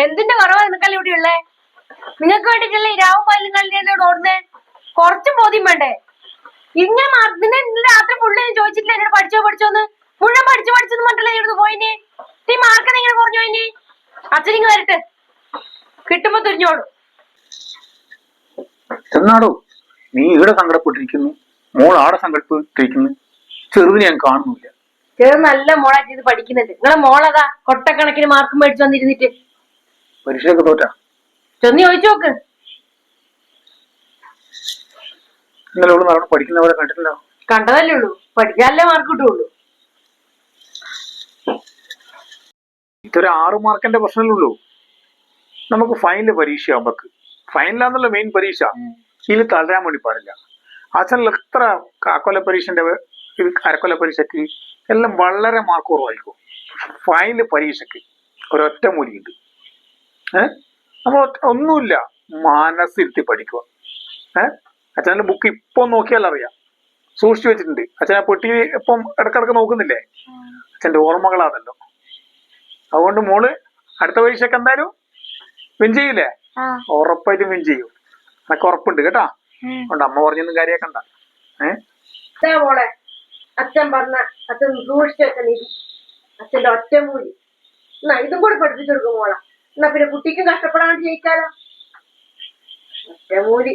എന്തിന്റെ കുറവാ നിനക്കല്ല ഇവിടെ ഉള്ളേ? നിങ്ങൾക്ക് വേണ്ടിട്ടല്ലേ രാവും പല്ലും കളിയോട് ഓടുന്നേ? കുറച്ചും ബോധ്യം വേണ്ടേ? ഇങ്ങനെ രാത്രി ഫുള്ള് ഞാൻ ചോദിച്ചിട്ടില്ല എന്നോട് പഠിച്ചോന്ന്. മുഴുവൻ പഠിച്ചെന്ന് പറഞ്ഞിട്ടല്ലേ ഇവിടുന്ന് പോയിന്. നീ മാർക്ക് ഇങ്ങനെ കുറഞ്ഞു പോയിന്. അച്ഛനിങ്ങ് വരട്ടെ, കിട്ടുമ്പോ തിരിഞ്ഞോളൂ. ചെന്നാടോ, നീ ഇവിടെ സങ്കടപ്പെട്ടിരിക്കുന്നു, മോൾ ആടെ സങ്കടപ്പെട്ടിരിക്കുന്നു. ചെറുതിനെ ഞാൻ കാണുന്നില്ല. ചെറു നല്ല മോളായിട്ട് ഇത് പഠിക്കുന്നുണ്ട്. നിങ്ങളെ മോളതാ കൊട്ടക്കണക്കിന് മാർക്ക് മേടിച്ചു വന്നിരുന്നിട്ട് പരീക്ഷയൊക്കെ തോറ്റാ? ചെന്ന് ചോദിച്ചു നോക്ക്. ഇന്നലെ അവള് അവിടെ പഠിക്കുന്നവരെ കണ്ടിട്ടില്ല. കണ്ടതല്ലേ ഉള്ളൂ, പഠിക്കാനല്ലേ മാർക്ക് കിട്ടുള്ളൂ. ഇതൊരു 6 മാർക്കിന്റെ പ്രശ്നമല്ലേ ഉള്ളൂ. നമുക്ക് ഫൈനൽ പരീക്ഷ ആവുമ്പക്ക്, ഫൈനലാന്നുള്ള മെയിൻ പരീക്ഷ, ഇതിൽ തളരാൻ വേണ്ടി പാടില്ല. അച്ഛനിൽ എത്ര അക്കൊല്ല പരീക്ഷന്റെ ഇത് അരക്കൊല്ല പരീക്ഷക്ക് എല്ലാം വളരെ മാർക്ക് കുറവായിരിക്കും. ഫൈനൽ പരീക്ഷക്ക് ഒരൊറ്റ മൂലിയുണ്ട്. നമ്മൾ ഒന്നുമില്ല, മനസ്സിരുത്തി പഠിക്കുക. അച്ഛൻ്റെ ബുക്ക് ഇപ്പൊ നോക്കിയാൽ അറിയാം, സൂക്ഷിച്ചു വെച്ചിട്ടുണ്ട്. അച്ഛനെ പെട്ടി ഇപ്പം ഇടക്കിടക്ക് നോക്കുന്നില്ലേ? അച്ഛൻ്റെ ഓർമ്മകളാണല്ലോ. അതുകൊണ്ട് മോള് അടുത്ത പരീക്ഷക്ക് എന്തായാലും വിൻ ചെയ്യില്ലേ? ഉറപ്പായിട്ടും വിൻ ചെയ്യും, അതൊക്കെ ഉറപ്പുണ്ട് കേട്ടാ. അതുകൊണ്ട് അമ്മ പറഞ്ഞൊന്നും കാര്യാക്കണ്ട. മോളെ അച്ഛൻ പറഞ്ഞ അച്ഛൻ സൂക്ഷിച്ചു വെച്ച നിധി, അച്ഛന്റെ ഒറ്റമൂലി. എന്നാ ഇതും കൂടെ പഠിപ്പിച്ചെടുക്കും മോളെ. എന്നാ പിന്നെ കുട്ടിക്കും കഷ്ടപ്പെടാണ്ട് ജയിക്കാലോ. ഒറ്റമൂലി.